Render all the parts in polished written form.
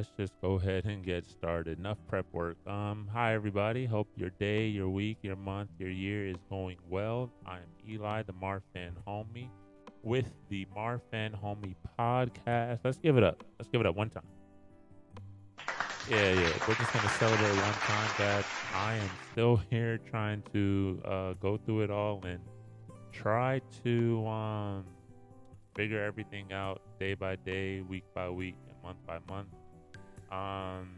let's just go ahead and get started. Enough prep work. Hi everybody. Hope your day, your week, your month, your year is going well. I'm Eli, the Marfan homie, with the Marfan homie podcast. Let's give it up. Let's give it up one time. Yeah. We're just gonna celebrate one time that I am still here trying to go through it all and try to figure everything out day by day, week by week, and month by month. Um,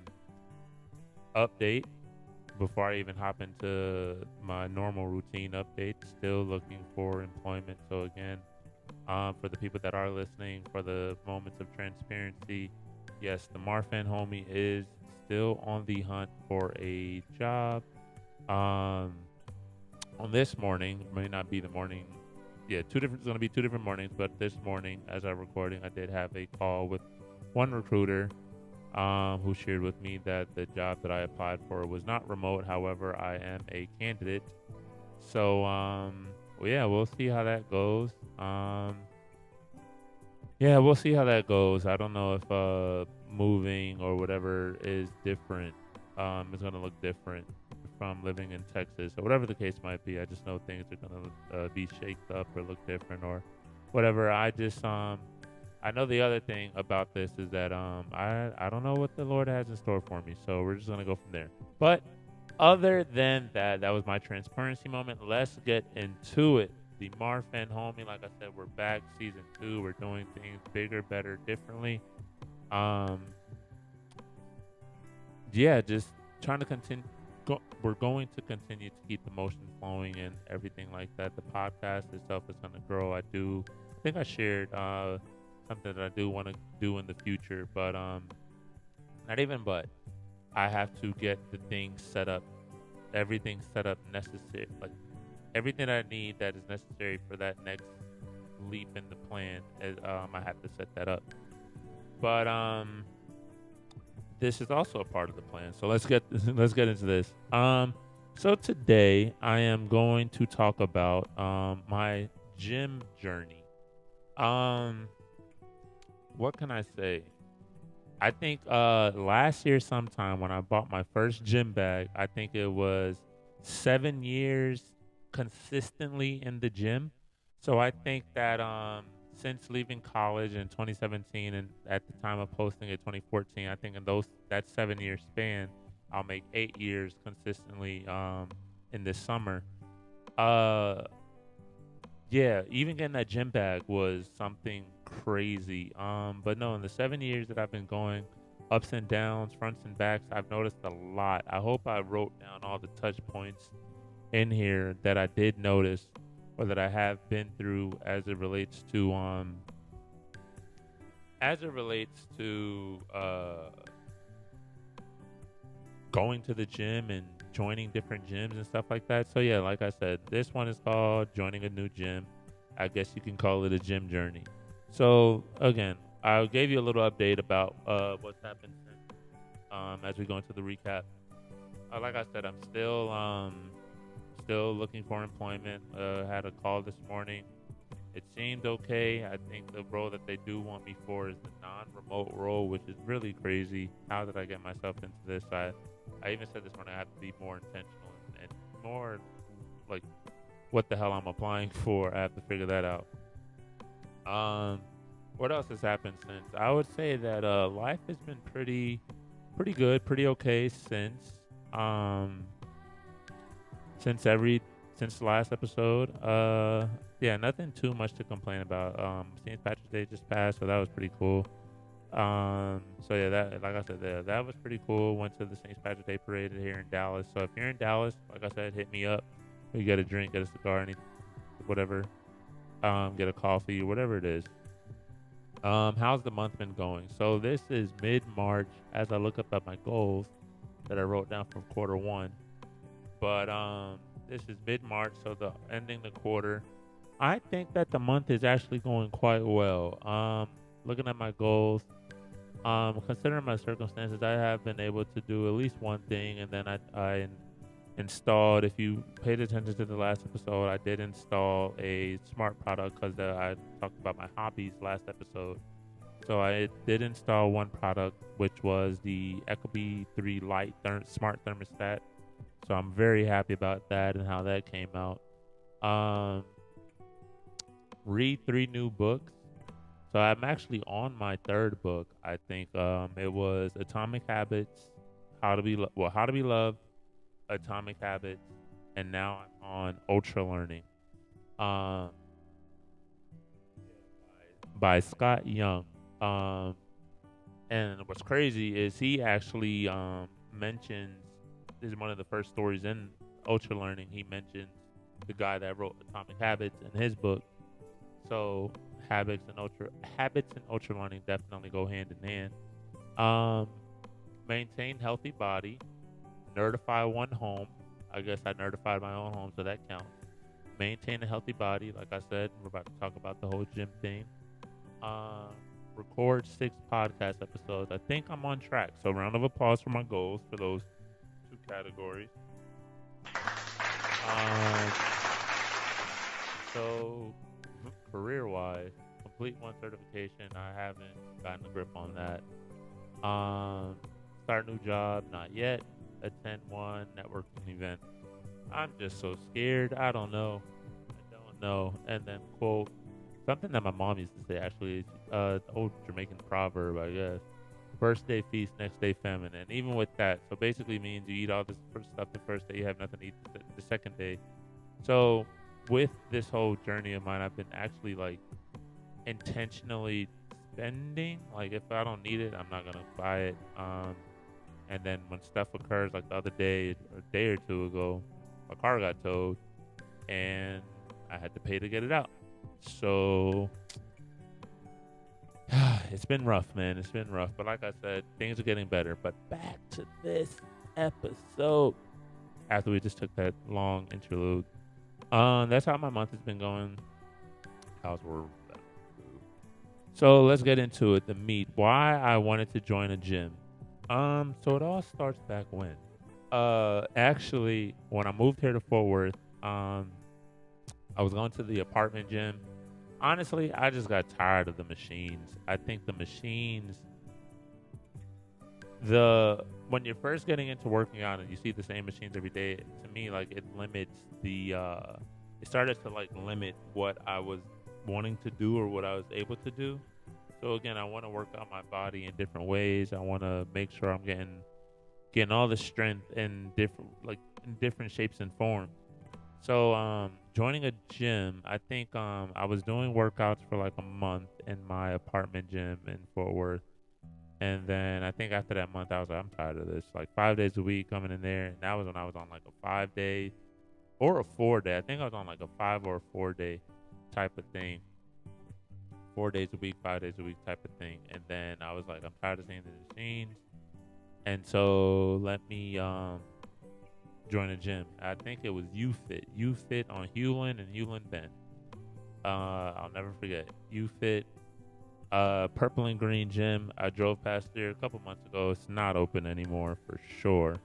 Update before I even hop into my normal routine update. Still looking for employment. So again, for the people that are listening, for the moments of transparency, yes, the Marfan homie is still on the hunt for a job. On this morning, may not be the morning. Yeah, two different. It's gonna be two different mornings. But this morning, as I'm recording, I did have a call with one recruiter, who shared with me that the job that I applied for was not remote. However, I am a candidate. So, well, yeah, we'll see how that goes. Yeah, we'll see how that goes. I don't know if moving or whatever is different. Is gonna look different from living in Texas or whatever the case might be. I just know things are gonna be shaped up or look different or whatever. I know the other thing about this is that I don't know what the Lord has in store for me, so we're just gonna go from there. But other than that, that was my transparency moment. Let's get into it. The Marfan homie, like I said, we're back, season 2. We're doing things bigger, better, differently. Um, yeah, just trying to continue. We're going to continue to keep the motion flowing and everything like that. The podcast itself is going to grow. I think I shared something that I do want to do in the future, but not even but. I have to get the things set up, everything set up necessary, like everything I need that is necessary for that next leap in the plan. I have to set that up, but this is also a part of the plan. So let's get let's get into this. So today I am going to talk about my gym journey. What can I say? I think last year sometime when I bought my first gym bag, I think it was 7 years consistently in the gym. So I think that since leaving college in 2017 and at the time of posting it 2014, I think in that 7 year span, I'll make 8 years consistently in this summer. Uh, yeah, even getting that gym bag was something crazy. But no, in the 7 years that I've been going, ups and downs, fronts and backs, I've noticed a lot. I hope I wrote down all the touch points in here that I did notice or that I have been through as it relates to going to the gym and joining different gyms and stuff like that. So yeah, like I said, this one is called joining a new gym. I guess you can call it a gym journey. So again, I gave you a little update about what's happened since, as we go into the recap. Like I said, I'm still looking for employment. Had a call this morning. It seemed okay. I think the role that they do want me for is the non-remote role, which is really crazy. How did I get myself into this? I even said this morning I have to be more intentional and more like what the hell I'm applying for. I have to figure that out. What else has happened since? I would say that life has been pretty good, pretty okay um since the last episode. Yeah, nothing too much to complain about. St. Patrick's Day just passed, so that was pretty cool. So yeah, that like I said, that was pretty cool. Went to the St. Patrick's Day parade here in Dallas. So if you're in Dallas, like I said, hit me up. You get a drink, get a cigar, whatever. Get a coffee, whatever it is. How's the month been going? So this is mid-March as I look up at my goals that I wrote down from quarter one. But this is mid-March, so the ending the quarter. I think that the month is actually going quite well. Looking at my goals, considering my circumstances, I have been able to do at least one thing, and then I installed. If you paid attention to the last episode, I did install a smart product because I talked about my hobbies last episode. So I did install one product, which was the Ecobee 3 Lite smart thermostat. So I'm very happy about that and how that came out. Um, Read 3 new books. So I'm actually on my third book. I think it was Atomic Habits, How to Be Loved, Atomic Habits, and now I'm on Ultra Learning. Um, by Scott Young. Um, and what's crazy is he actually mentions, this is one of the first stories in Ultra Learning. He mentions the guy that wrote Atomic Habits in his book. So habits and ultra learning definitely go hand in hand. Um, Maintain healthy body. Nerdify one home. I guess I nerdified my own home, so that counts. Maintain a healthy body. Like I said, we're about to talk about the whole gym thing. Record 6 podcast episodes. I think I'm on track. So round of applause for my goals for those 2 categories. So career-wise, complete 1 certification. I haven't gotten a grip on that. Start a new job, not yet. Attend 1 networking event. I'm just so scared. I don't know. And then quote something that my mom used to say. Actually, old Jamaican proverb, I guess. First day feast, next day famine. And even with that, so basically means you eat all this stuff the first day, you have nothing to eat the second day. So with this whole journey of mine, I've been actually like intentionally spending. Like if I don't need it, I'm not gonna buy it. And then when stuff occurs, like the other day, a day or 2 ago, my car got towed, and I had to pay to get it out. So it's been rough, man. It's been rough. But like I said, things are getting better. But back to this episode. After we just took that long interlude. That's how my month has been going. How's work? So let's get into it. The meat. Why I wanted to join a gym. So it all starts back when. Actually, when I moved here to Fort Worth, I was going to the apartment gym. Honestly, I just got tired of the machines. I think the machines, when you're first getting into working out and you see the same machines every day, to me, like it limits it started to like limit what I was wanting to do or what I was able to do. So again, I want to work out my body in different ways. I want to make sure I'm getting all the strength in different shapes and forms. So joining a gym, I think I was doing workouts for like a month in my apartment gym in Fort Worth. And then I think after that month, I was like, I'm tired of this. Like 5 days a week coming in there. And that was when I was on like a 5-day or a 4-day. I think I was on like a 5 or a 4-day type of thing. 4 days a week, 5 days a week type of thing. And then I was like, I'm tired of seeing the machines. And so let me join a gym. I think it was UFit on Hewlin and Hewlin Bend. I'll never forget. UFit, purple and green gym. I drove past there a couple months ago. It's not open anymore for sure.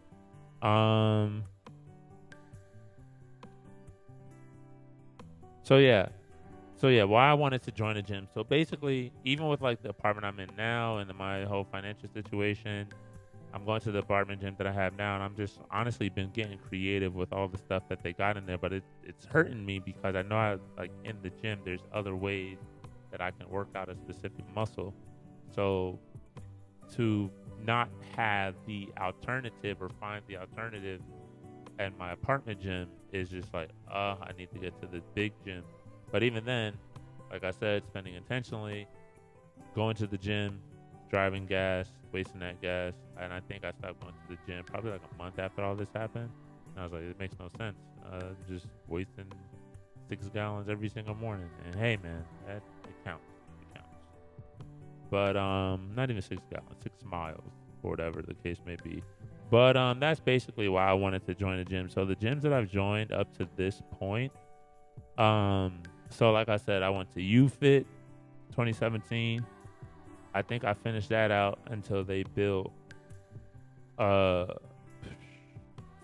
So yeah, why I wanted to join a gym. So basically, even with like the apartment I'm in now and my whole financial situation, I'm going to the apartment gym that I have now, and I'm just honestly been getting creative with all the stuff that they got in there. But it's hurting me because I know like in the gym, there's other ways that I can work out a specific muscle. So to not have the alternative or find the alternative at my apartment gym is just like, I need to get to the big gym. But even then, like I said, spending intentionally, going to the gym, driving gas, wasting that gas. And I think I stopped going to the gym probably like a month after all this happened. And I was like, it makes no sense. Just wasting 6 gallons every single morning. And hey, man, it counts. It counts. But not even 6 gallons, 6 miles, or whatever the case may be. But that's basically why I wanted to join a gym. So the gyms that I've joined up to this point, so like I said, I went to UFit 2017. I think I finished that out until they built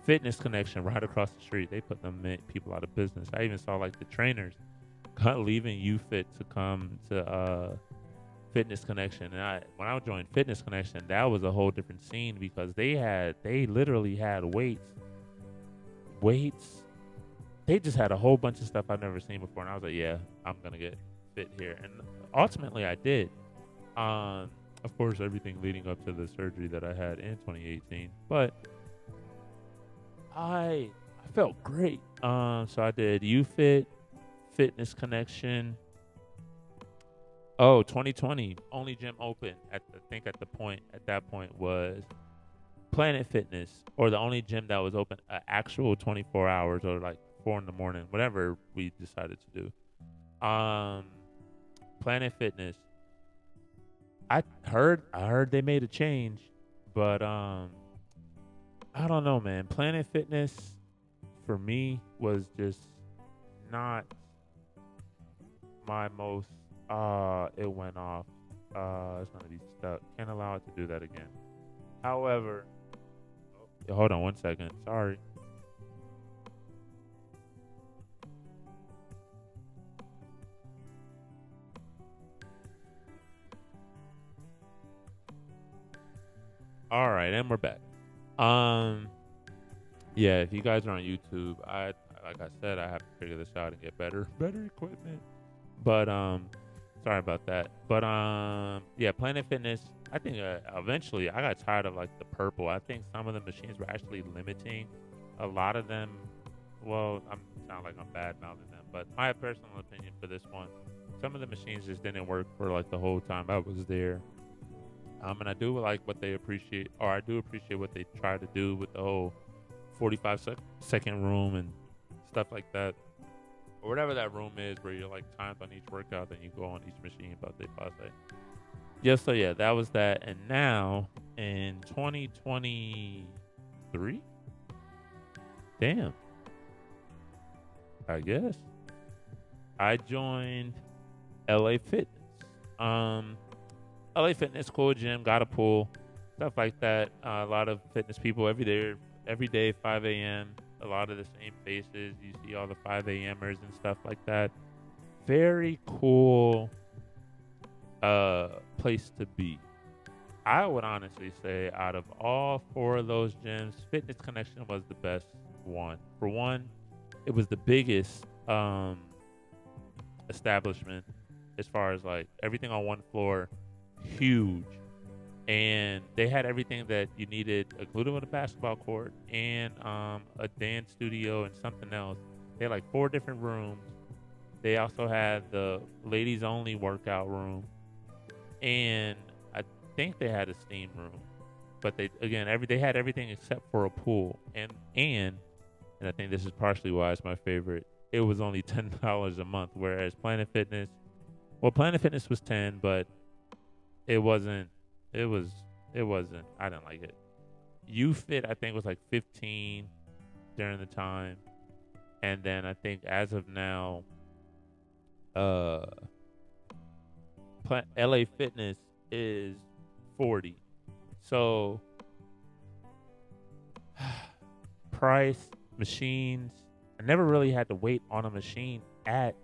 Fitness Connection right across the street. They put them people out of business. I even saw like the trainers leaving UFit to come to Fitness Connection, and when I joined Fitness Connection, that was a whole different scene because they literally had weights. They just had a whole bunch of stuff I've never seen before, and I was like, yeah, I'm gonna get fit here, and ultimately I did. Of course, everything leading up to the surgery that I had in 2018, but I felt great. So I did UFit, Fitness Connection. Oh, 2020, only gym open at that point was Planet Fitness, or the only gym that was open actual 24 hours or like 4 in the morning, whatever we decided to do. Planet Fitness. I heard they made a change, but I don't know, man. Planet Fitness for me was just not my most. It went off. It's gonna be stuck. Can't allow it to do that again. However, hold on 1 second. Sorry. All right, and we're back. Yeah, if you guys are on YouTube, like I said, I have to figure this out and get better equipment. But sorry about that. But yeah, Planet Fitness. I think eventually I got tired of like the purple. I think some of the machines were actually limiting a lot of them. Well, I'm sound like I'm bad mouthing them, but my personal opinion for this one, some of the machines just didn't work for like the whole time I was there. And I do like what they appreciate, or I do appreciate what they try to do with the whole 45-second room and stuff like that, or whatever that room is where you're like timed on each workout, then you go on each machine. But they pass it. Yeah, so yeah, that was that. And now in 2023, damn, I guess I joined LA Fitness. LA Fitness, cool gym, got a pool, stuff like that. A lot of fitness people every day, 5 a.m. A lot of the same faces. You see all the 5 a.m.ers and stuff like that. Very cool place to be. I would honestly say out of all 4 of those gyms, Fitness Connection was the best one. For one, it was the biggest establishment as far as like everything on one floor. Huge, and they had everything that you needed, including with a basketball court and a dance studio and something else. They had like 4 different rooms. They also had the ladies only workout room, and I think they had a steam room. But they had everything except for a pool, and I think this is partially why it's my favorite. It was only $10 a month, whereas Planet Fitness was 10, but it wasn't. I didn't like it. UFit, I think, was like 15 during the time, and then I think as of now, LA Fitness is 40. So, price, machines. I never really had to wait on a machine at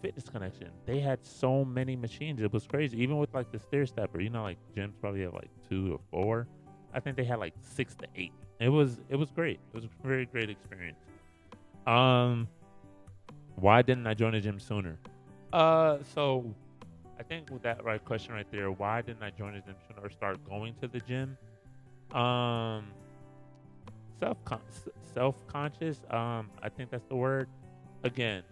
Fitness Connection. They had so many machines. It was crazy. Even with like the stair stepper, like gyms probably have like 2 or 4. I think they had like 6 to 8. It was great. It was a very great experience. Why didn't I join a gym sooner? So I think with that right question right there, why didn't I join a gym sooner or start going to the gym? Self-conscious. I think that's the word. Again,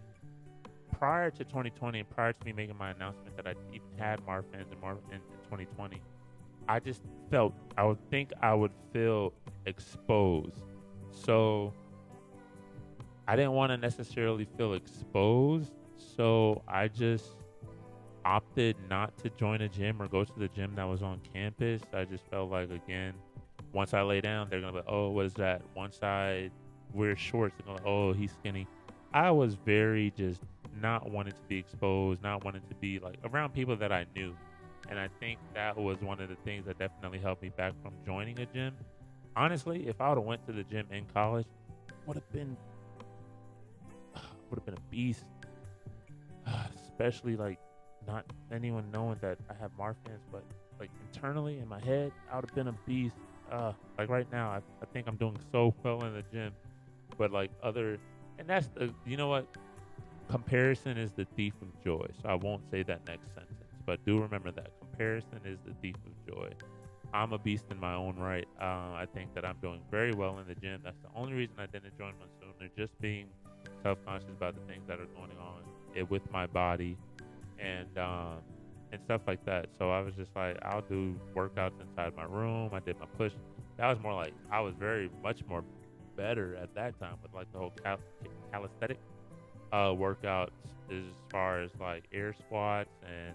prior to 2020 and prior to me making my announcement that I even had Marfan in 2020, I just felt I would feel exposed. So I didn't want to necessarily feel exposed. So I just opted not to join a gym or go to the gym that was on campus. I just felt like, again, once I lay down, they're going to be like, oh, what is that? Once I wear shorts, they're going to be like, oh, he's skinny. I was very just not wanting to be exposed, not wanting to be like around people that I knew. And I think that was one of the things that definitely held me back from joining a gym. Honestly, if I would have went to the gym in college, would have been a beast. Especially like not anyone knowing that I have Marfans, but like internally in my head, I would have been a beast. Like right now, I think I'm doing so well in the gym, but like other, and that's the, you know what? Comparison is the thief of joy. So I won't say that next sentence, but do remember that comparison is the thief of joy. I'm a beast in my own right. I think that I'm doing very well in the gym. That's the only reason I didn't join one sooner. Just being self-conscious about the things that are going on with my body, and stuff like that. So I was just like, I'll do workouts inside my room. I did my push. That was more like I was very much more better at that time with like the whole calisthenic workouts as far as like air squats and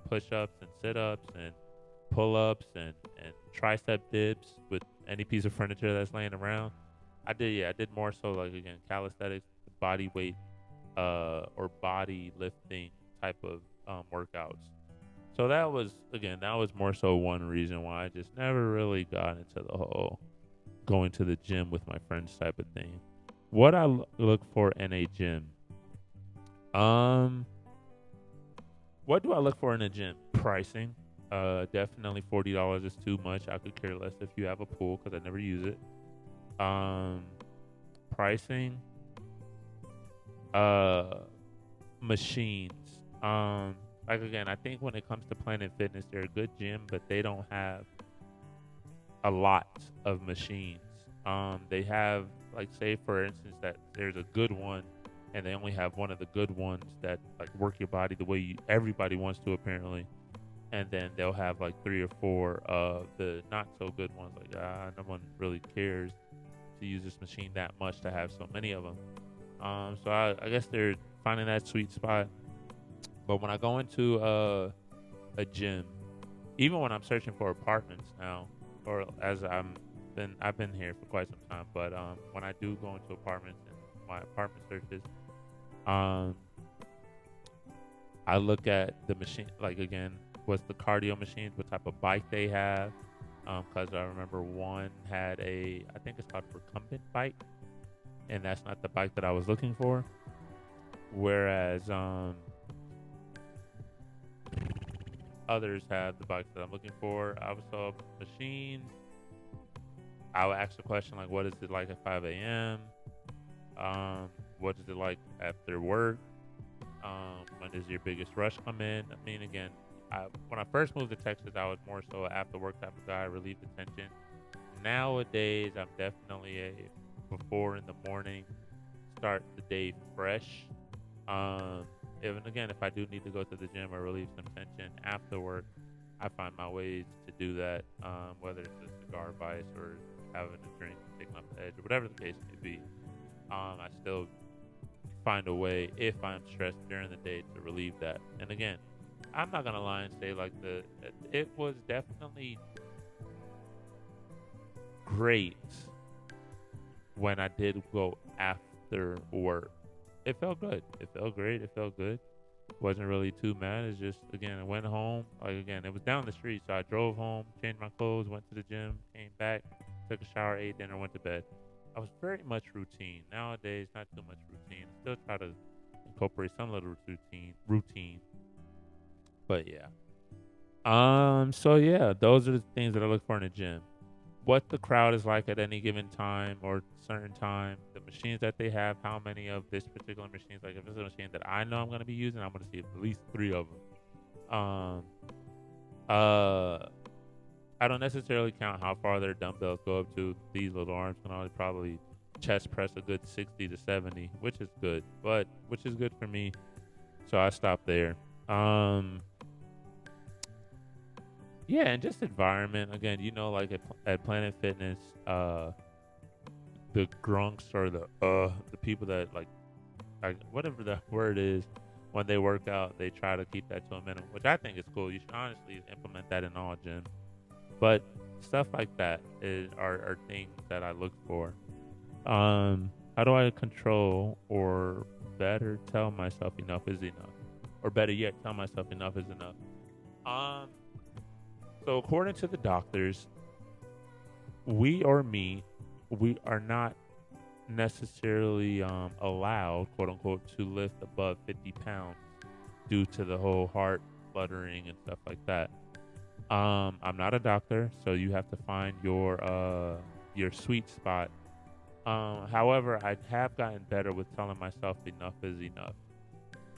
push-ups and sit-ups and pull-ups and tricep dips with any piece of furniture that's laying around. I did more so like again calisthenics, body weight, or body lifting type of workouts. So that was more so one reason why I just never really got into the whole going to the gym with my friends type of thing. What I look for in a gym. What do I look for in a gym? Pricing. Definitely $40 is too much. I could care less if you have a pool because I never use it. Pricing. Machines. Like again, I think when it comes to Planet Fitness, they're a good gym, but they don't have a lot of machines. They have, like, say for instance that there's a good one, and they only have one of the good ones that like work your body the way everybody wants to apparently, and then they'll have like 3 or 4 of the not so good ones. Like no one really cares to use this machine that much to have so many of them. So I guess they're finding that sweet spot. But when I go into a gym, even when I'm searching for apartments now, or as I've been here for quite some time, but when I do go into apartments and my apartment searches, I look at the machine, like again, what's the cardio machines, what type of bike they have, because I remember one had I think it's called recumbent bike, and that's not the bike that I was looking for. Whereas others have the bikes that I'm looking for. I saw machines. I would ask the question like, what is it like at 5 a.m.? What is it like after work? When does your biggest rush come in? I mean, again, when I first moved to Texas, I was more so an after work type of guy, relieve the tension. Nowadays, I'm definitely a before in the morning, start the day fresh. Even again, if I do need to go to the gym or relieve some tension after work, I find my ways to do that. Whether it's a cigar vice or having a drink, taking off the edge, or whatever the case may be. I still find a way if I'm stressed during the day to relieve that. And again, I'm not gonna lie and say like it was definitely great when I did go after work. It felt good. It felt great. It felt good. Wasn't really too mad. It's just, again, I went home. Like, again, it was down the street. So I drove home, changed my clothes, went to the gym, came back, took a shower, ate dinner, went to bed. I was very much routine. Nowadays, not too much routine. Still try to incorporate some little routine. But yeah. So yeah, those are the things that I look for in a gym. What the crowd is like at any given time or certain time, the machines that they have, how many of this particular machines, like if it's a machine that I know I'm going to be using, I'm going to see at least 3 of them. I don't necessarily count how far their dumbbells go up to. These little arms can only probably chest press a good 60 to 70, which is good for me. So I stopped there. Yeah, and just environment. Again, like at Planet Fitness, the grunks or the people that like whatever the word is, when they work out, they try to keep that to a minimum, which I think is cool. You should honestly implement that in all gyms. But stuff like that are things that I look for. How do I control or better tell myself enough is enough? Or better yet, tell myself enough is enough. So according to the doctors, we are not necessarily allowed, quote unquote, to lift above 50 pounds due to the whole heart fluttering and stuff like that. I'm not a doctor, so you have to find your sweet spot. However, I have gotten better with telling myself enough is enough.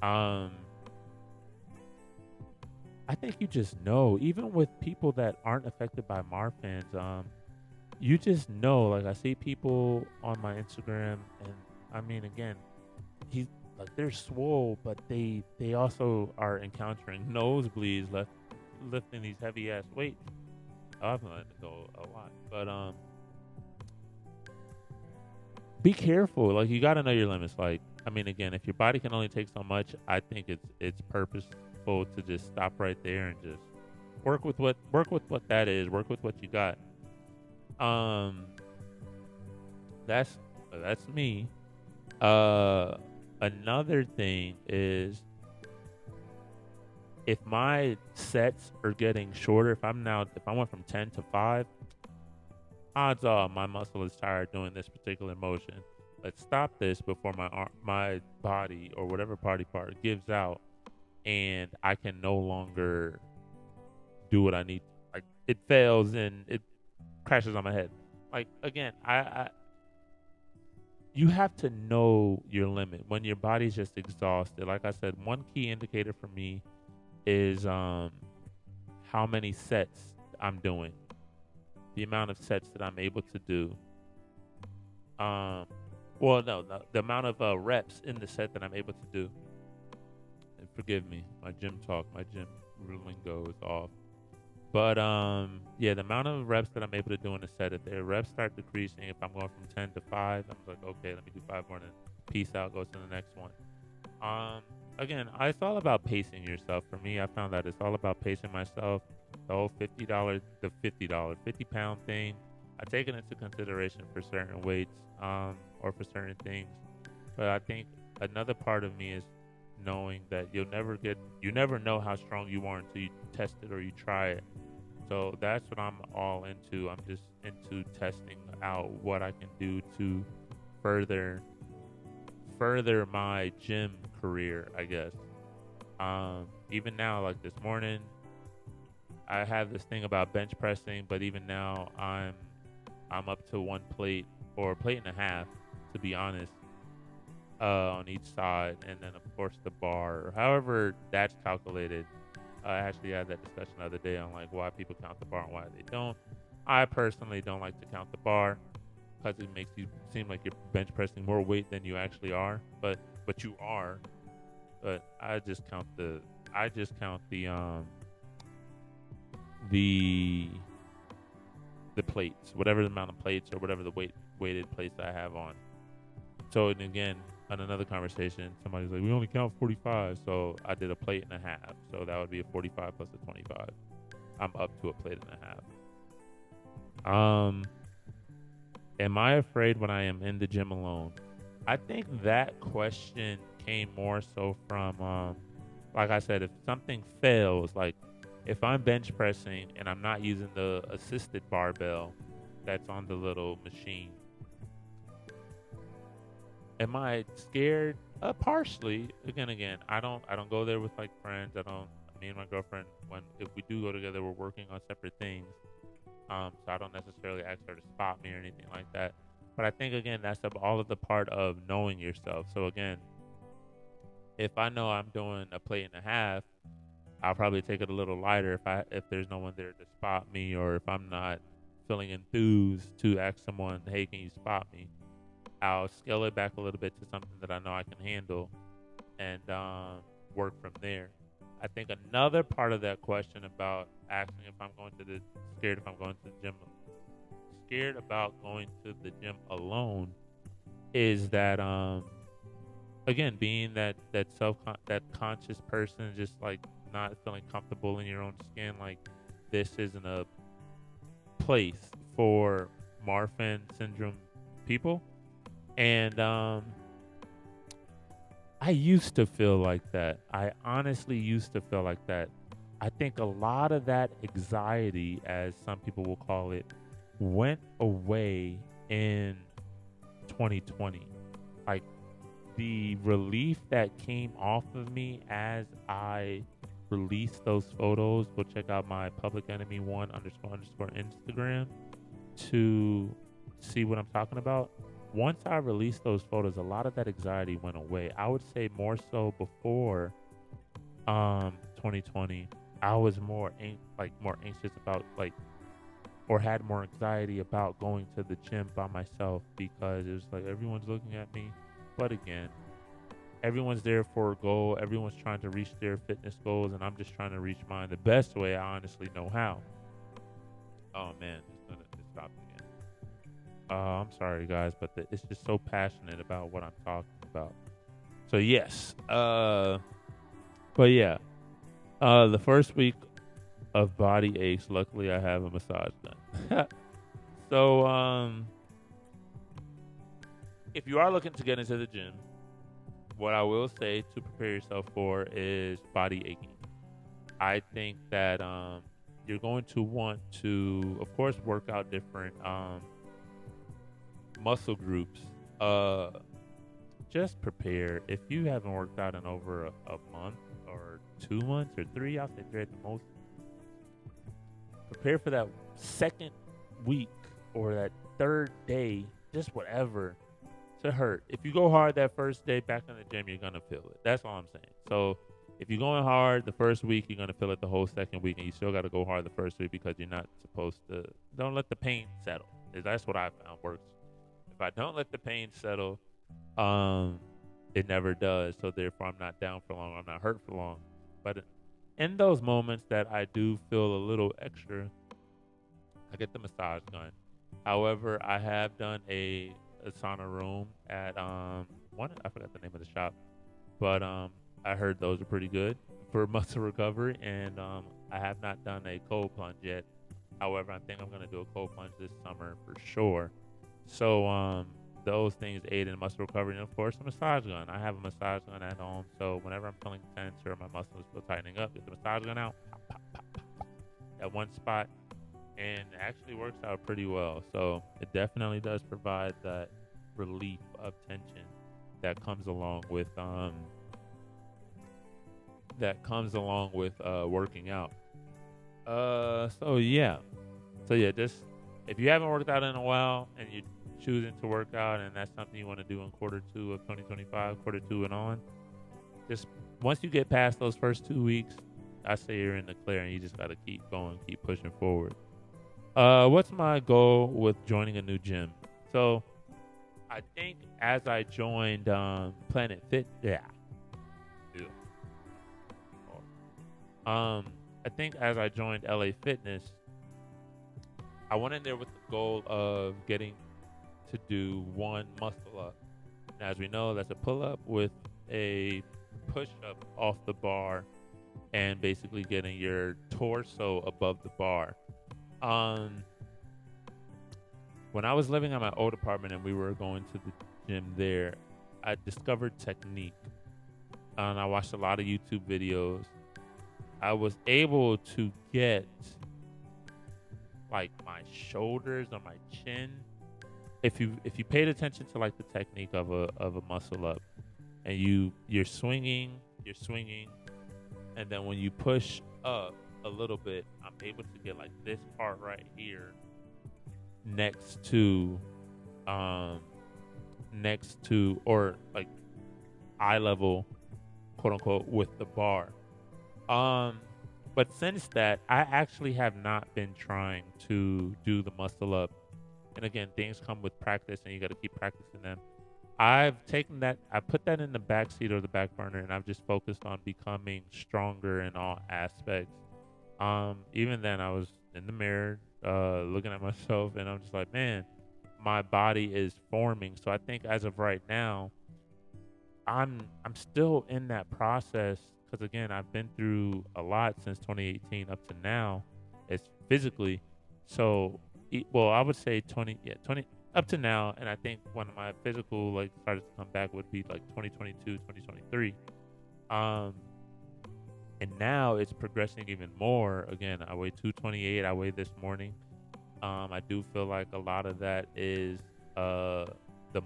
Um, I think you just know, even with people that aren't affected by Marfans, you just know. Like I see people on my Instagram, and I mean, again, he's like they're swole, but they also are encountering nosebleeds, lifting these heavy ass weights. I've been letting it go a lot, but be careful. Like you got to know your limits. Like I mean, again, if your body can only take so much, I think it's purposeful to just stop right there and just work with what that is. Work with what you got. Um, that's me. Another thing is if my sets are getting shorter. If I went from 10 to 5, odds are my muscle is tired doing this particular motion. Let's stop this before my body or whatever body part gives out, and I can no longer do what I need. Like it fails and it crashes on my head. Like again, I you have to know your limit when your body's just exhausted. Like I said, one key indicator for me is how many sets I'm doing, the amount of sets that I'm able to do. Well, no, the amount of reps in the set that I'm able to do. And forgive me, my gym lingo is off. But yeah, the amount of reps that I'm able to do in a set, if the reps start decreasing, if I'm going from 10 to 5, I'm like, okay, let me do 5 more, then peace out, go to the next one. Again, it's all about pacing yourself. For me, I found that it's all about pacing myself. The whole $50 thing, I take it into consideration for certain weights, or for certain things. But I think another part of me is knowing that you never know how strong you are until you test it or you try it. So that's what I'm all into. I'm just into testing out what I can do to further my gym career, I guess. Even now, like this morning, I have this thing about bench pressing, but even now I'm up to one plate or a plate and a half, to be honest, on each side, and then of course the bar, or however that's calculated. I actually had that discussion the other day on like why people count the bar and why they don't. I personally don't like to count the bar because it makes you seem like you're bench pressing more weight than you actually are, but you are. But I just count the plates, whatever the amount of plates or whatever the weighted plates I have on. So, and again, on another conversation, somebody's like, we only count 45. So I did a plate and a half. So that would be a 45 plus a 25. I'm up to a plate and a half. Am I afraid when I am in the gym alone? I think that question came more so from, like I said, if something fails, like if I'm bench pressing and I'm not using the assisted barbell that's on the little machine, am I scared? Partially. Again, I don't go there with like friends. Me and my girlfriend, if we do go together, we're working on separate things. So I don't necessarily ask her to spot me or anything like that. But I think again, that's all of the part of knowing yourself. So again, if I know I'm doing a plate and a half, I'll probably take it a little lighter if there's no one there to spot me, or if I'm not feeling enthused to ask someone, hey, can you spot me? I'll scale it back a little bit to something that I know I can handle, and work from there. I think another part of that question about asking if I'm scared if I'm going to the gym, scared about going to the gym alone, is that again, being that conscious person, just like not feeling comfortable in your own skin, like this isn't a place for Marfan syndrome people. And I used to feel like that. I honestly used to feel like that. I think a lot of that anxiety, as some people will call it, went away in 2020. Like the relief that came off of me as I released those photos. Go check out my Public Enemy 1__ Instagram to see what I'm talking about. Once I released those photos, a lot of that anxiety went away. I would say more so before 2020. I was more anxious about or had more anxiety about going to the gym by myself because it was like everyone's looking at me. But again, everyone's there for a goal. Everyone's trying to reach their fitness goals, and I'm just trying to reach mine the best way I honestly know how. Oh man, it stopped again. I'm sorry guys, but it's just so passionate about what I'm talking about. So yes, but yeah, the first week of body aches. Luckily, I have a massage gun. So if you are looking to get into the gym, what I will say to prepare yourself for is body aching. I think that you're going to want to, of course, work out different muscle groups. Just prepare. If you haven't worked out in over a month or 2 months or 3, I'll say 3 at the most. Prepare for that second week or that third day, just whatever, to hurt. If you go hard that first day back in the gym, you're going to feel it. That's all I'm saying. So if you're going hard the first week, you're going to feel it the whole second week, and you still got to go hard the first week because you're not supposed to. Don't let the pain settle. That's what I found works. If I don't let the pain settle, it never does. So therefore, I'm not down for long. I'm not hurt for long. But in those moments that I do feel a little extra, I get the massage gun. However, I have done a sauna room at one. I forgot the name of the shop, but I heard those are pretty good for muscle recovery. And I have not done a cold plunge yet. However, I think I'm gonna do a cold plunge this summer for sure. So those things aid in muscle recovery, and of course, a massage gun. I have a massage gun at home, so whenever I'm feeling tense or my muscles feel tightening up, get the massage gun out, pop, pop, pop, pop, pop, at one spot, and it actually works out pretty well. So it definitely does provide that relief of tension that comes along with working out. Just if you haven't worked out in a while and you're choosing to work out and that's something you want to do in quarter 2 of 2025, quarter 2 and on, just once you get past those first 2 weeks, I say you're in the clear and you just got to keep going, keep pushing forward. What's my goal with joining a new gym? So I think as I joined Planet Fit, I think as I joined LA Fitness, I went in there with the goal of getting to do one muscle up. And as we know, that's a pull up with a push up off the bar and basically getting your torso above the bar. When I was living at my old apartment and we were going to the gym there, I discovered technique. And I watched a lot of YouTube videos. I was able to get like my shoulders or my chin. If you paid attention to like the technique of a muscle up, and you're swinging, and then when you push up a little bit, I'm able to get like this part right here next to or like eye level, quote unquote, with the bar. But since that, I actually have not been trying to do the muscle up. And again, things come with practice and you got to keep practicing them. I've taken that, I put that in the back seat or the back burner, and I've just focused on becoming stronger in all aspects. Even then I was in the mirror, looking at myself, and I'm just like, man, my body is forming. So I think as of right now, I'm still in that process. Because again, I've been through a lot since 2018 up to now. It's physically. So, I would say 20 up to now. And I think when my physical started to come back would be like 2022, 2023. And now it's progressing even more. Again, I weigh 228. I weighed this morning. I do feel like a lot of that is the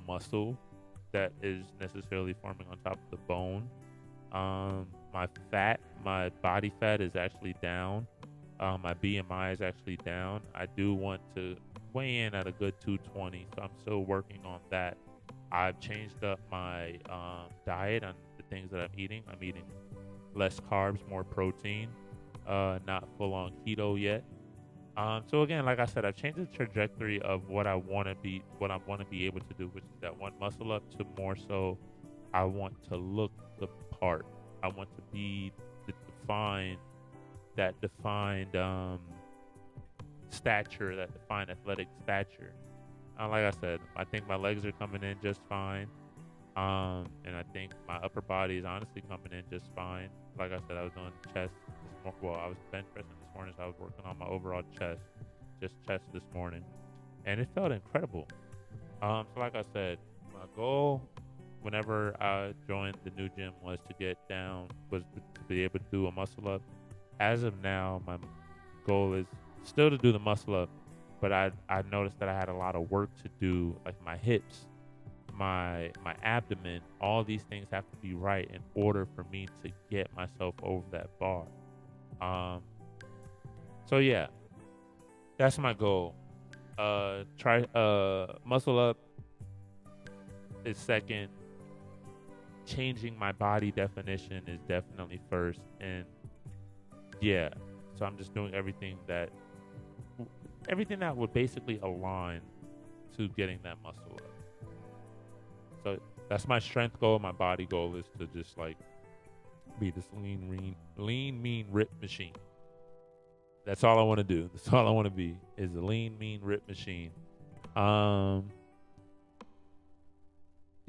muscle that is necessarily forming on top of the bone. My body fat is actually down. My BMI is actually down. I do want to weigh in at a good 220, so I'm still working on that. I've changed up my diet on the things that I'm eating. I'm eating less carbs, more protein. Not full on keto yet. So again, like I said, I've changed the trajectory of what I want to be able to do, which is that one muscle up to more so I want to look the part. I want to be the defined stature, that defined athletic stature. Like I said, I think my legs are coming in just fine. And I think my upper body is honestly coming in just fine. Like I said, I was doing chest I was bench pressing this morning, so I was working on my overall chest, just chest this morning, and it felt incredible. So like I said, my goal whenever I joined the new gym was to be able to do a muscle up. As of now, my goal is still to do the muscle up, but I noticed that I had a lot of work to do, like my hips, my abdomen. All these things have to be right in order for me to get myself over that bar. So yeah, that's my goal. Try muscle up is second. Changing my body definition is definitely first, and yeah, so I'm just doing everything that would basically align to getting that muscle up. So that's my strength goal. My body goal is to just like be this lean, mean, ripped machine. That's all I want to do. That's all I want to be is a lean, mean, ripped machine.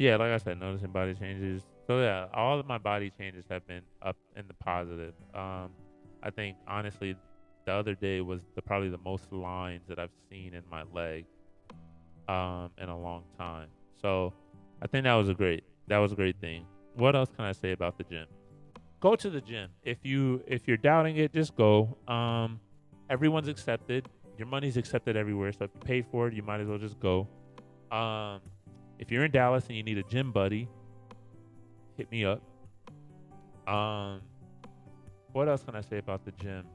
Yeah, like I said, noticing body changes. So yeah, all of my body changes have been up in the positive. I think honestly, the other day was probably the most lines that I've seen in my leg, in a long time. So I think that was a great thing. What else can I say about the gym? Go to the gym. If you're doubting it, just go. Everyone's accepted. Your money's accepted everywhere. So if you pay for it, you might as well just go. If you're in Dallas and you need a gym buddy, hit me up. What else can I say about the gym?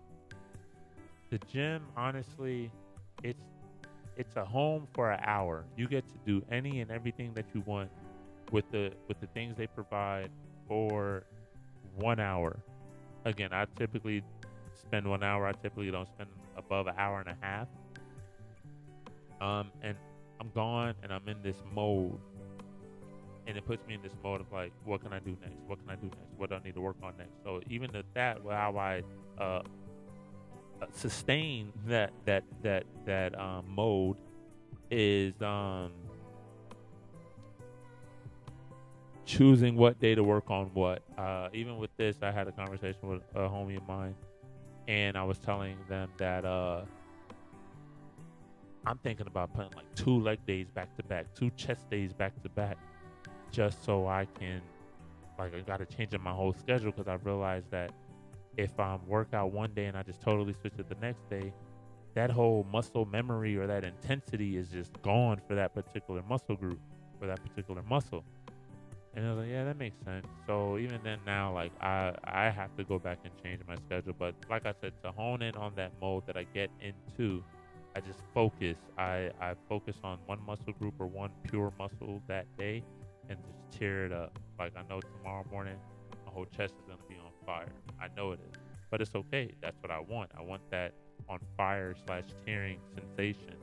The gym, honestly, it's a home for an hour. You get to do any and everything that you want with the things they provide for 1 hour. Again, I typically spend 1 hour. I typically don't spend above an hour and a half. And I'm gone and I'm in this mode. And it puts me in this mode of like, what can I do next? What can I do next? What do I need to work on next? So even at that, how I sustain that mode is choosing what day to work on what. Even with this, I had a conversation with a homie of mine, and I was telling them that I'm thinking about putting like 2 leg days back to back, 2 chest days back to back, just so I can, like, I got to change up my whole schedule because I realized that if I work out one day and I just totally switch it the next day, that whole muscle memory or that intensity is just gone for that particular muscle group, for that particular muscle. And I was like, yeah, that makes sense. So even then now, like, I have to go back and change my schedule. But like I said, to hone in on that mode that I get into, I just focus. I focus on one muscle group or one pure muscle that day and just tear it up. Like, I know tomorrow morning my whole chest is going to be on fire. I know it is. But it's okay. That's what I want. I want that on fire / tearing sensation.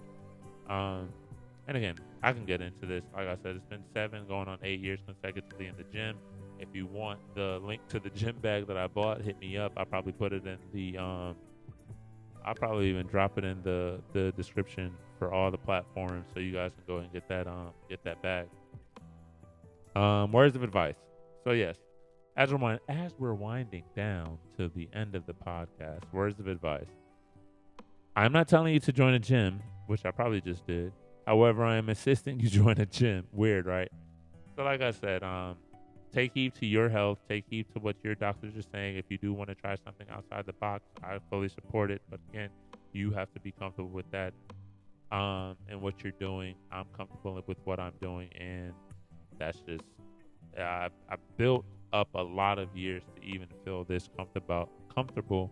And again, I can get into this. Like I said, it's been 7 going on 8 years consecutively in the gym. If you want the link to the gym bag that I bought, hit me up. I'll probably put it in the I'll probably even drop it in the description for all the platforms so you guys can go and get that bag. Words of advice. So yes, as we're winding down to the end of the podcast, words of advice. I'm not telling you to join a gym, which I probably just did. However, I am insisting you join a gym. Weird, right? So like I said, take heed to your health. Take heed to what your doctors are saying. If you do want to try something outside the box, I fully support it. But again, you have to be comfortable with that and what you're doing. I'm comfortable with what I'm doing. And that's just I built up a lot of years to even feel this comfortable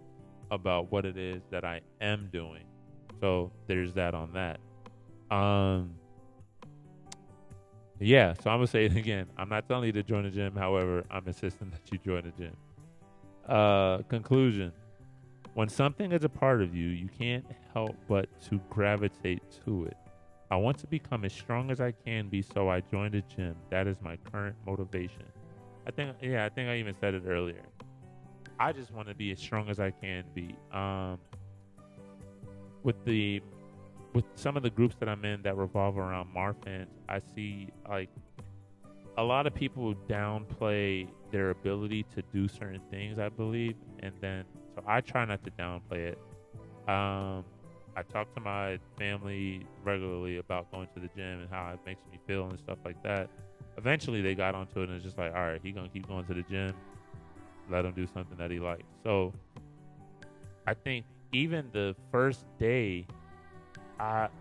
about what it is that I am doing. So there's that on that. Um, yeah. So I'm gonna say it again. I'm not telling you to join the gym. However, I'm insisting that you join the gym. Conclusion. When something is a part of you, you can't help but to gravitate to it. I want to become as strong as I can be, so I joined the gym. That is my current motivation. I think I even said it earlier. I just want to be as strong as I can be. With the with some of the groups that I'm in that revolve around Marfan, I see like a lot of people downplay their ability to do certain things, I believe, and then so I try not to downplay it. I talk to my family regularly about going to the gym and how it makes me feel and stuff like that. Eventually, they got onto it and it's just like, all right, he gonna keep going to the gym. Let him do something that he likes. So I think even the first day,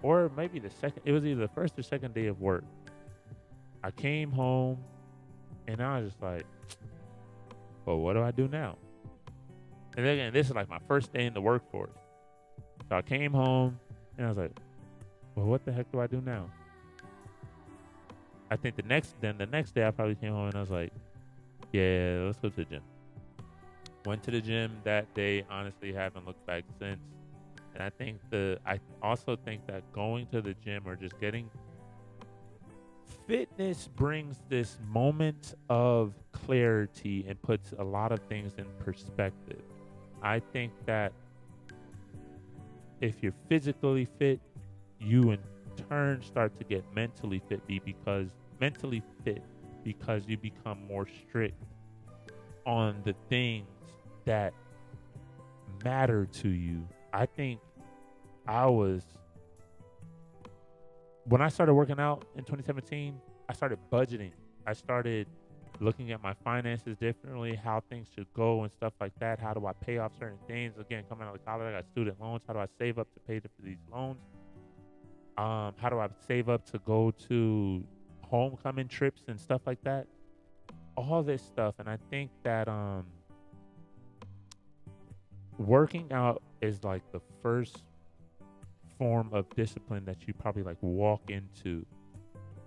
or maybe the second, it was either the first or second day of work. I came home and I was just like, well, what do I do now? And then again, this is like my first day in the workforce. So I came home and I was like, well, what the heck do I do now? I think the next day I probably came home and I was like, yeah, let's go to the gym. Went to the gym that day, honestly haven't looked back since. And I also think that going to the gym or just getting fitness brings this moment of clarity and puts a lot of things in perspective. I think that if you're physically fit, you in turn start to get mentally fit because you become more strict on the things that matter to you. I think when I started working out in 2017, I started budgeting. I started looking at my finances differently, how things should go and stuff like that. How do I pay off certain things? Again, coming out of college, I got student loans. How do I save up to pay for these loans? How do I save up to go to homecoming trips and stuff like that? All this stuff. And I think that working out is like the first form of discipline that you probably like walk into.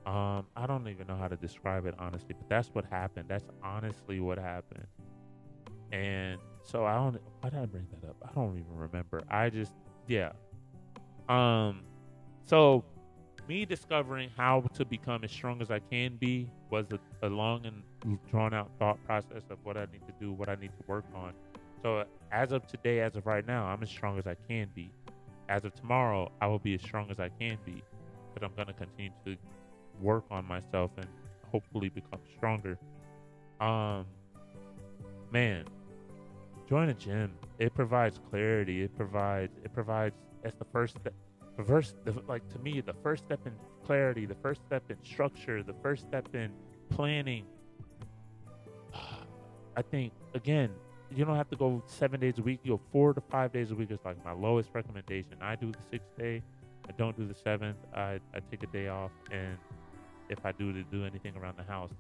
I don't even know how to describe it honestly, but that's what happened. That's honestly what happened. And so why did I bring that up? I don't even remember. Yeah. So me discovering how to become as strong as I can be was a long and drawn out thought process of what I need to do, what I need to work on. So as of today, as of right now, I'm as strong as I can be. As of tomorrow, I will be as strong as I can be, but I'm going to continue to work on myself and hopefully become stronger. Man, join a gym. It provides clarity. It provides that's the first step. To me, the first step in clarity, the first step in structure, the first step in planning. I think, again, you don't have to go 7 days a week. You go 4 to 5 days a week is like my lowest recommendation. I do the 6th day. I don't do the 7th. I take a day off, and if I do anything around the house,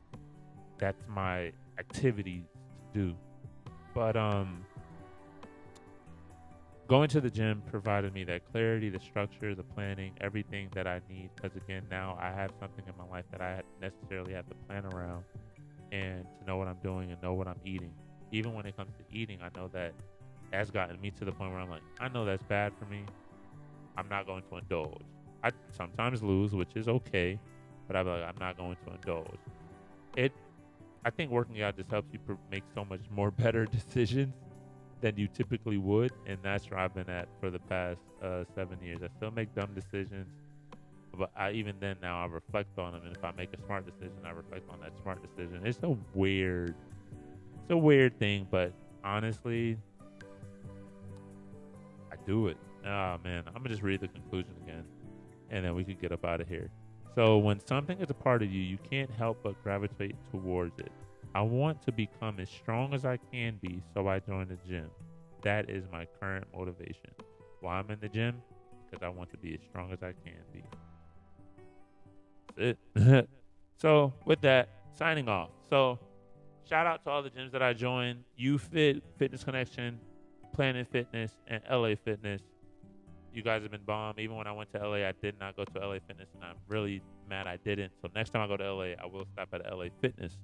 that's my activity to do. But going to the gym provided me that clarity, the structure, the planning, everything that I need. Because again, now I have something in my life that I necessarily have to plan around, and to know what I'm doing and know what I'm eating. Even when it comes to eating, I know that that's gotten me to the point where I'm like, I know that's bad for me. I'm not going to indulge. I sometimes lose, which is okay, but I'm like, I'm not going to indulge. I think working out just helps you make so much more better decisions than you typically would, and that's where I've been at for the past 7 years. I still make dumb decisions, but even then now I reflect on them, and if I make a smart decision, I reflect on that smart decision. It's a weird thing, but honestly, I do it. Oh man, I'm gonna just read the conclusion again, and then we can get up out of here. So when something is a part of you, you can't help but gravitate towards it. I want to become as strong as I can be, so I joined the gym. That is my current motivation. Why I'm in the gym? Because I want to be as strong as I can be. That's it. So with that, signing off. So shout out to all the gyms that I joined: UFit, Fitness Connection, Planet Fitness, and LA Fitness. You guys have been bomb. Even when I went to LA, I did not go to LA Fitness, and I'm really mad I didn't. So next time I go to LA, I will stop at LA Fitness.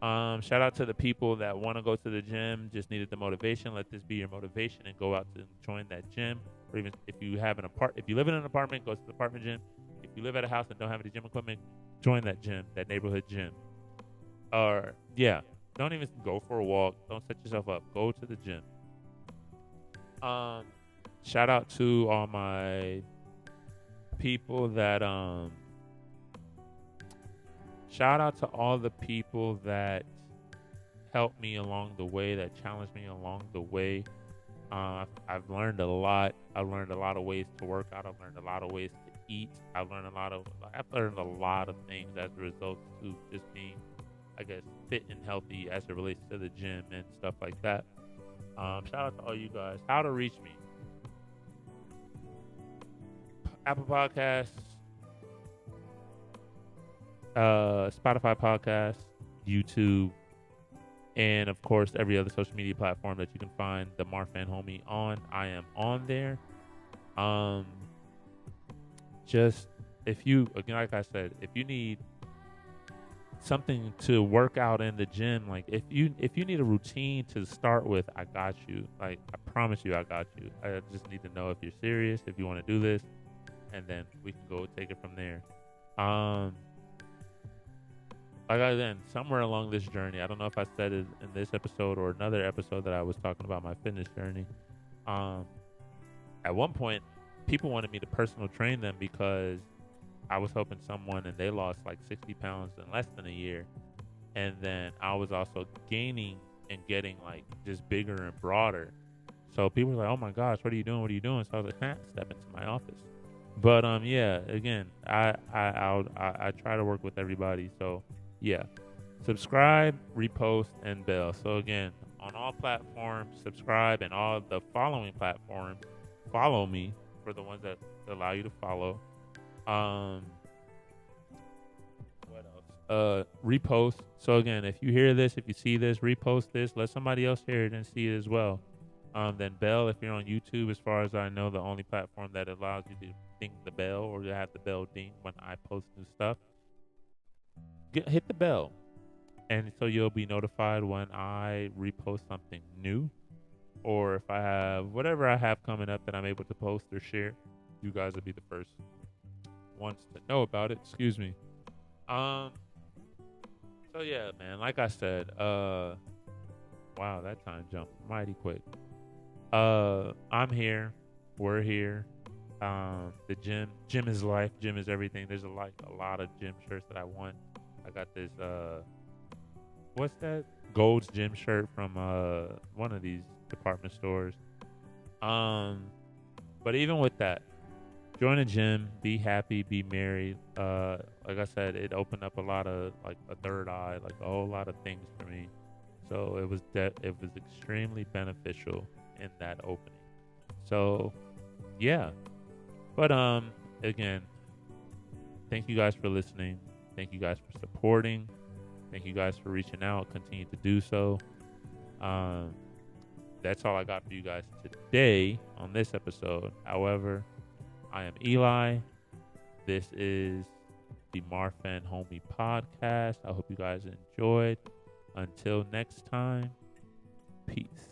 Shout out to the people that want to go to the gym, just needed the motivation. Let this be your motivation and go out to join that gym. Or even if you have if you live in an apartment, go to the apartment gym. If you live at a house and don't have any gym equipment, join that gym, that neighborhood gym. Or don't even go for a walk. Don't set yourself up. Go to the gym. Shout out to all my people that shout out to all the people that helped me along the way, that challenged me along the way. I've learned a lot. I've learned a lot of ways to work out. I've learned a lot of ways to eat. I've learned a lot of things as a result to just being, I guess, fit and healthy as it relates to the gym and stuff like that. Shout out to all you guys. How to reach me: Apple Podcasts, Spotify Podcasts, YouTube, and of course every other social media platform that you can find the Marfan Homie on. I am on there. Just if you, again, like I said, if you need something to work out in the gym, like if you need a routine to start with, I got you. Like, I promise you, I got you. I just need to know if you're serious, if you want to do this, and then we can go take it from there. Somewhere along this journey, I don't know if I said it in this episode or another episode that I was talking about my fitness journey. At one point, people wanted me to personal train them because I was helping someone and they lost like 60 pounds in less than a year. And then I was also gaining and getting like just bigger and broader. So people were like, oh my gosh, what are you doing? What are you doing? So I was like, step into my office. But again, I try to work with everybody. So yeah, subscribe, repost, and bell. So again, on all platforms, subscribe, and all the following platforms, follow me for the ones that allow you to follow. What else? Repost. So again, if you hear this, if you see this, repost this. Let somebody else hear it and see it as well. Then bell, if you're on YouTube, as far as I know, the only platform that allows you to ding the bell or to have the bell ding when I post new stuff. Hit the bell, and so you'll be notified when I repost something new, or if I have whatever I have coming up that I'm able to post or share. You guys will be the first ones to know about it. Excuse me. So yeah, man. Like I said, wow, that time jumped mighty quick. I'm here. We're here. The gym is life. Gym is everything. There's a lot of gym shirts that I want. I got this, what's that? Gold's gym shirt from one of these department stores. But even with that, join a gym, be happy, be married. Like I said, it opened up a lot of, like, a third eye, like a whole lot of things for me. So it was extremely beneficial in that opening. So yeah. But again, thank you guys for listening. Thank you guys for supporting. Thank you guys for reaching out. Continue to do so. That's all I got for you guys today on this episode. However, I am Eli. This is the Marfan Homie Podcast. I hope you guys enjoyed. Until next time, peace.